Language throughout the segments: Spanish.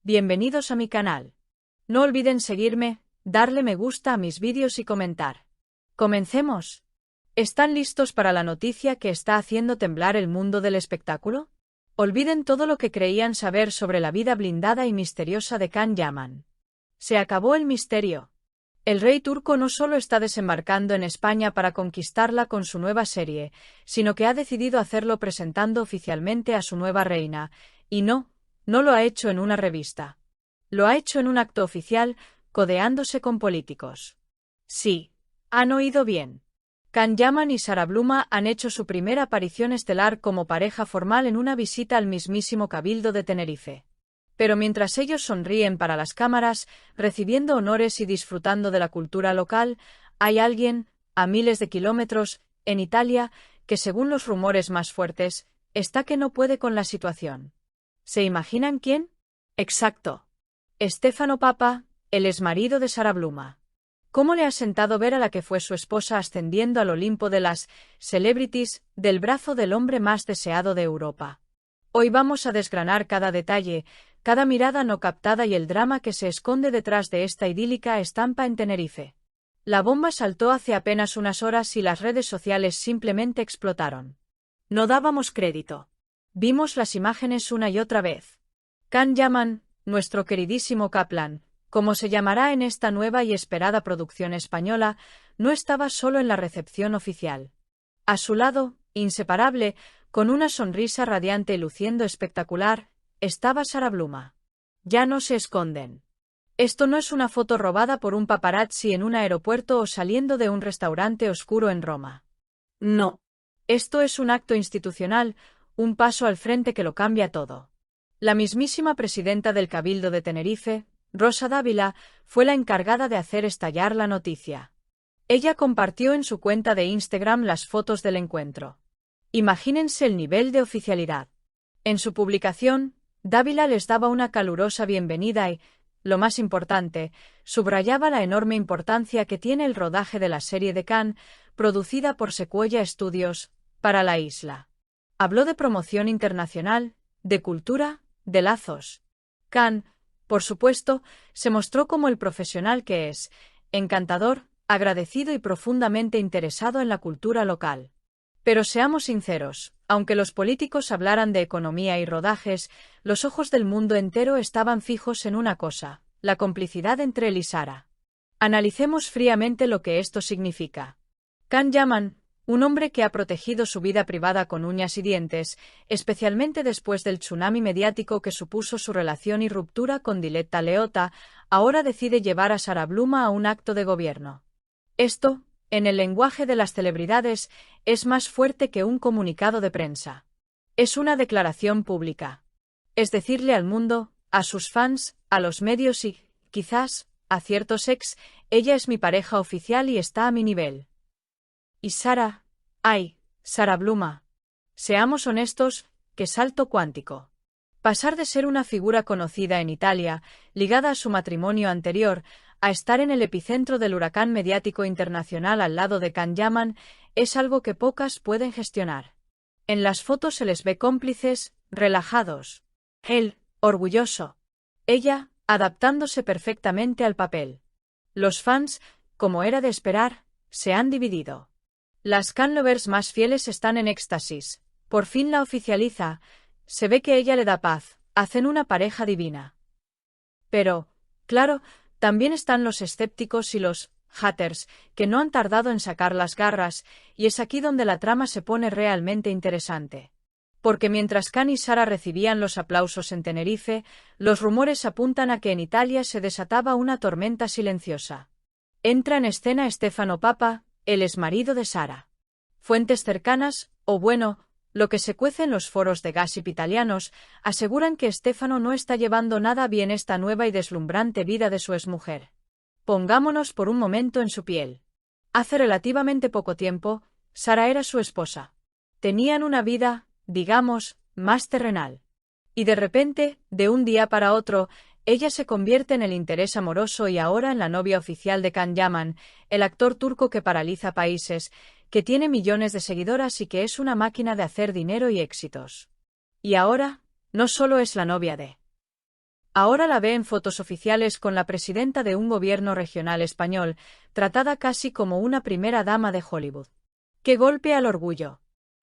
bienvenidos a mi canal. No olviden seguirme, darle me gusta a mis vídeos y comentar. ¡Comencemos! ¿Están listos para la noticia que está haciendo temblar el mundo del espectáculo? Olviden todo lo que creían saber sobre la vida blindada y misteriosa de Can Yaman. Se acabó el misterio. El rey turco no solo está desembarcando en España para conquistarla con su nueva serie, sino que ha decidido hacerlo presentando oficialmente a su nueva reina, y no lo ha hecho en una revista. Lo ha hecho en un acto oficial, codeándose con políticos. Sí, han oído bien. Can Yaman y Sara Bluma han hecho su primera aparición estelar como pareja formal en una visita al mismísimo Cabildo de Tenerife. Pero mientras ellos sonríen para las cámaras, recibiendo honores y disfrutando de la cultura local, hay alguien, a miles de kilómetros, en Italia, que según los rumores más fuertes, está que no puede con la situación. ¿Se imaginan quién? Exacto. Stefano Papa, el exmarido de Sara Bluma. ¿Cómo le ha sentado ver a la que fue su esposa ascendiendo al Olimpo de las celebrities, del brazo del hombre más deseado de Europa? Hoy vamos a desgranar cada detalle, cada mirada no captada y el drama que se esconde detrás de esta idílica estampa en Tenerife. La bomba saltó hace apenas unas horas y las redes sociales simplemente explotaron. No dábamos crédito. Vimos las imágenes una y otra vez. Can Yaman, nuestro queridísimo Kaplan, como se llamará en esta nueva y esperada producción española, no estaba solo en la recepción oficial. A su lado, inseparable, con una sonrisa radiante y luciendo espectacular, estaba Sara Bluma. Ya no se esconden. Esto no es una foto robada por un paparazzi en un aeropuerto o saliendo de un restaurante oscuro en Roma. No. Esto es un acto institucional, un paso al frente que lo cambia todo. La mismísima presidenta del Cabildo de Tenerife, Rosa Dávila, fue la encargada de hacer estallar la noticia. Ella compartió en su cuenta de Instagram las fotos del encuentro. Imagínense el nivel de oficialidad. En su publicación, Dávila les daba una calurosa bienvenida y, lo más importante, subrayaba la enorme importancia que tiene el rodaje de la serie de Can, producida por Sequoia Studios, para la isla. Habló de promoción internacional, de cultura, de lazos. Can, por supuesto, se mostró como el profesional que es, encantador, agradecido y profundamente interesado en la cultura local. Pero seamos sinceros, aunque los políticos hablaran de economía y rodajes, los ojos del mundo entero estaban fijos en una cosa, la complicidad entre él y Sara. Analicemos fríamente lo que esto significa. Can Yaman, un hombre que ha protegido su vida privada con uñas y dientes, especialmente después del tsunami mediático que supuso su relación y ruptura con Diletta Leotta, ahora decide llevar a Sara Bluma a un acto de gobierno. Esto, en el lenguaje de las celebridades, es más fuerte que un comunicado de prensa. Es una declaración pública. Es decirle al mundo, a sus fans, a los medios y, quizás, a ciertos ex, ella es mi pareja oficial y está a mi nivel. Y Sara, Sara Bluma. Seamos honestos, qué salto cuántico. Pasar de ser una figura conocida en Italia, ligada a su matrimonio anterior, a estar en el epicentro del huracán mediático internacional al lado de Can Yaman, es algo que pocas pueden gestionar. En las fotos se les ve cómplices, relajados. Él, orgulloso. Ella, adaptándose perfectamente al papel. Los fans, como era de esperar, se han dividido. Las Can lovers más fieles están en éxtasis. Por fin la oficializa. Se ve que ella le da paz. Hacen una pareja divina. Pero, claro, también están los escépticos y los haters, que no han tardado en sacar las garras, y es aquí donde la trama se pone realmente interesante. Porque mientras Can y Sara recibían los aplausos en Tenerife, los rumores apuntan a que en Italia se desataba una tormenta silenciosa. Entra en escena Stefano Papa, el exmarido de Sara. Fuentes cercanas, o bueno, lo que se cuece en los foros de gossip italianos, aseguran que Stefano no está llevando nada bien esta nueva y deslumbrante vida de su exmujer. Pongámonos por un momento en su piel. Hace relativamente poco tiempo, Sara era su esposa. Tenían una vida, digamos, más terrenal. Y de repente, de un día para otro, ella se convierte en el interés amoroso y ahora en la novia oficial de Can Yaman, el actor turco que paraliza países, que tiene millones de seguidoras y que es una máquina de hacer dinero y éxitos. Y ahora, no solo es la novia de Ahora la ve en fotos oficiales con la presidenta de un gobierno regional español, tratada casi como una primera dama de Hollywood. ¡Qué golpe al orgullo!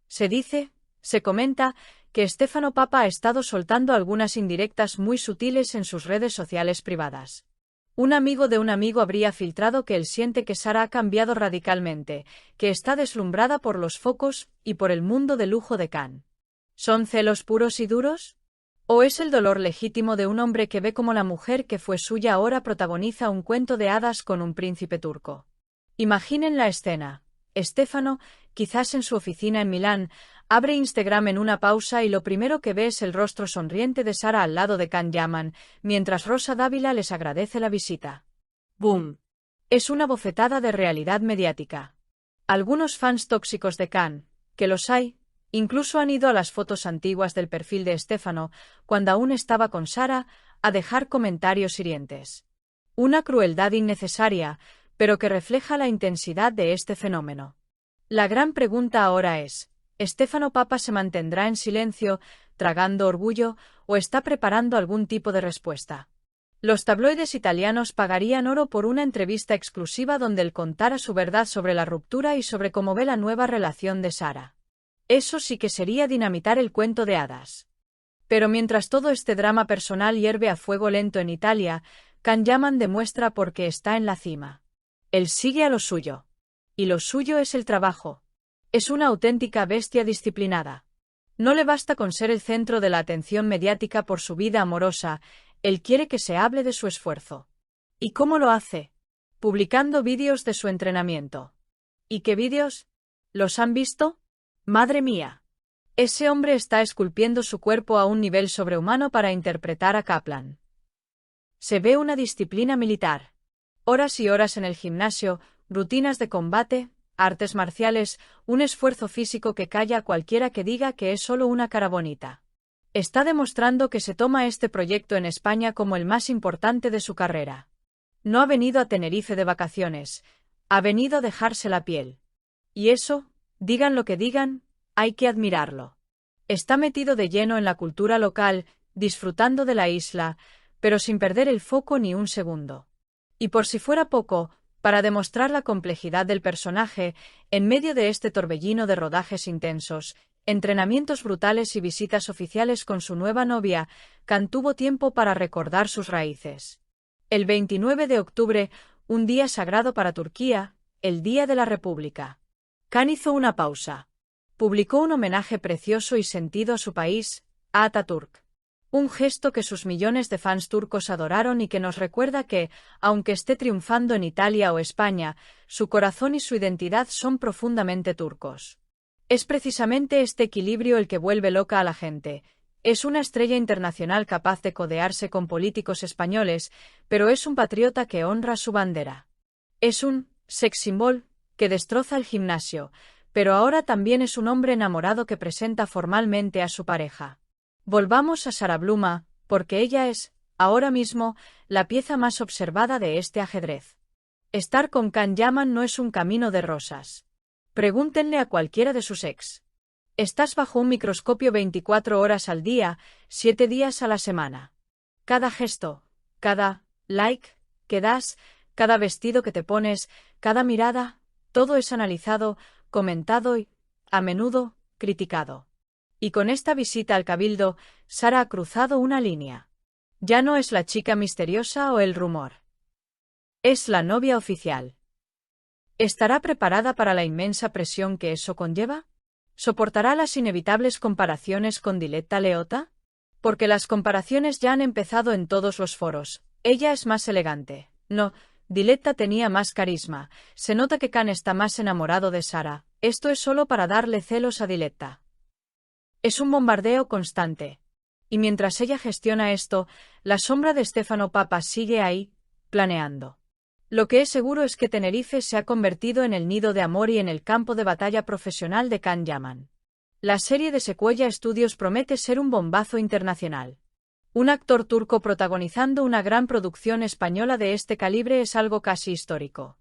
Se comenta, que Stefano Papa ha estado soltando algunas indirectas muy sutiles en sus redes sociales privadas. Un amigo de un amigo habría filtrado que él siente que Sara ha cambiado radicalmente, que está deslumbrada por los focos y por el mundo de lujo de Cannes. ¿Son celos puros y duros? ¿O es el dolor legítimo de un hombre que ve cómo la mujer que fue suya ahora protagoniza un cuento de hadas con un príncipe turco? Imaginen la escena. Stefano, quizás en su oficina en Milán, abre Instagram en una pausa y lo primero que ve es el rostro sonriente de Sara al lado de Can Yaman, mientras Rosa Dávila les agradece la visita. ¡Boom! Es una bofetada de realidad mediática. Algunos fans tóxicos de Can, que los hay, incluso han ido a las fotos antiguas del perfil de Stefano, cuando aún estaba con Sara, a dejar comentarios hirientes. Una crueldad innecesaria, pero que refleja la intensidad de este fenómeno. La gran pregunta ahora es, ¿Stefano Papa se mantendrá en silencio, tragando orgullo, o está preparando algún tipo de respuesta? Los tabloides italianos pagarían oro por una entrevista exclusiva donde él contara su verdad sobre la ruptura y sobre cómo ve la nueva relación de Sara. Eso sí que sería dinamitar el cuento de hadas. Pero mientras todo este drama personal hierve a fuego lento en Italia, Can Yaman demuestra por qué está en la cima. Él sigue a lo suyo. Y lo suyo es el trabajo. Es una auténtica bestia disciplinada. No le basta con ser el centro de la atención mediática por su vida amorosa, él quiere que se hable de su esfuerzo. ¿Y cómo lo hace? Publicando vídeos de su entrenamiento. ¿Y qué vídeos? ¿Los han visto? ¡Madre mía! Ese hombre está esculpiendo su cuerpo a un nivel sobrehumano para interpretar a Kaplan. Se ve una disciplina militar. Horas y horas en el gimnasio, rutinas de combate, artes marciales, un esfuerzo físico que calla a cualquiera que diga que es solo una cara bonita. Está demostrando que se toma este proyecto en España como el más importante de su carrera. No ha venido a Tenerife de vacaciones, ha venido a dejarse la piel. Y eso, digan lo que digan, hay que admirarlo. Está metido de lleno en la cultura local, disfrutando de la isla, pero sin perder el foco ni un segundo. Y por si fuera poco, para demostrar la complejidad del personaje, en medio de este torbellino de rodajes intensos, entrenamientos brutales y visitas oficiales con su nueva novia, Can tuvo tiempo para recordar sus raíces. El 29 de octubre, un día sagrado para Turquía, el Día de la República. Can hizo una pausa. Publicó un homenaje precioso y sentido a su país, a Atatürk. Un gesto que sus millones de fans turcos adoraron y que nos recuerda que, aunque esté triunfando en Italia o España, su corazón y su identidad son profundamente turcos. Es precisamente este equilibrio el que vuelve loca a la gente. Es una estrella internacional capaz de codearse con políticos españoles, pero es un patriota que honra su bandera. Es un sex symbol que destroza el gimnasio, pero ahora también es un hombre enamorado que presenta formalmente a su pareja. Volvamos a Sara Bluma, porque ella es, ahora mismo, la pieza más observada de este ajedrez. Estar con Can Yaman no es un camino de rosas. Pregúntenle a cualquiera de sus ex. Estás bajo un microscopio 24 horas al día, 7 días a la semana. Cada gesto, cada like que das, cada vestido que te pones, cada mirada, todo es analizado, comentado y, a menudo, criticado. Y con esta visita al Cabildo, Sara ha cruzado una línea. Ya no es la chica misteriosa o el rumor. Es la novia oficial. ¿Estará preparada para la inmensa presión que eso conlleva? ¿Soportará las inevitables comparaciones con Diletta Leotta? Porque las comparaciones ya han empezado en todos los foros. Ella es más elegante. No, Diletta tenía más carisma. Se nota que Can está más enamorado de Sara. Esto es solo para darle celos a Diletta. Es un bombardeo constante. Y mientras ella gestiona esto, la sombra de Stefano Papa sigue ahí, planeando. Lo que es seguro es que Tenerife se ha convertido en el nido de amor y en el campo de batalla profesional de Can Yaman. La serie de Sequoia Studios promete ser un bombazo internacional. Un actor turco protagonizando una gran producción española de este calibre es algo casi histórico.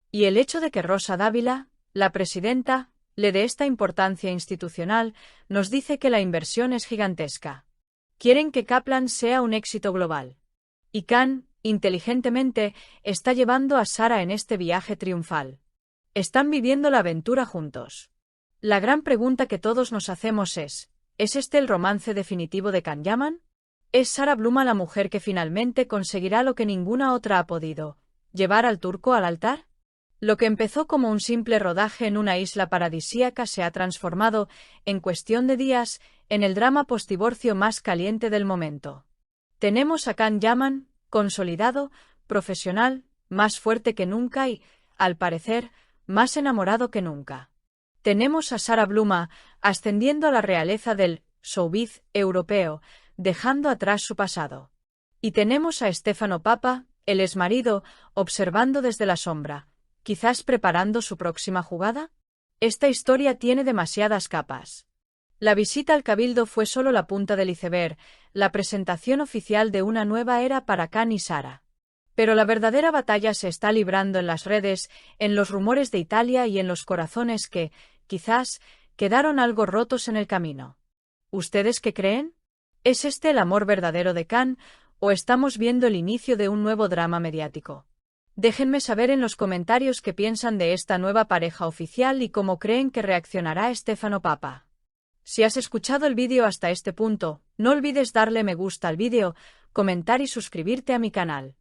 Y el hecho de que Rosa Dávila, la presidenta, le dé esta importancia institucional, nos dice que la inversión es gigantesca. Quieren que Kaplan sea un éxito global. Y Khan, inteligentemente, está llevando a Sara en este viaje triunfal. Están viviendo la aventura juntos. La gran pregunta que todos nos hacemos ¿es este el romance definitivo de Can Yaman? ¿Es Sara Bluma la mujer que finalmente conseguirá lo que ninguna otra ha podido, llevar al turco al altar? Lo que empezó como un simple rodaje en una isla paradisíaca se ha transformado, en cuestión de días, en el drama postdivorcio más caliente del momento. Tenemos a Can Yaman, consolidado, profesional, más fuerte que nunca y, al parecer, más enamorado que nunca. Tenemos a Sara Bluma, ascendiendo a la realeza del showbiz europeo, dejando atrás su pasado. Y tenemos a Stefano Papa, el exmarido, observando desde la sombra, quizás preparando su próxima jugada. Esta historia tiene demasiadas capas. La visita al Cabildo fue solo la punta del iceberg, la presentación oficial de una nueva era para Can y Sara. Pero la verdadera batalla se está librando en las redes, en los rumores de Italia y en los corazones que, quizás, quedaron algo rotos en el camino. ¿Ustedes qué creen? ¿Es este el amor verdadero de Can, o estamos viendo el inicio de un nuevo drama mediático? Déjenme saber en los comentarios qué piensan de esta nueva pareja oficial y cómo creen que reaccionará Stefano Papa. Si has escuchado el vídeo hasta este punto, no olvides darle me gusta al vídeo, comentar y suscribirte a mi canal.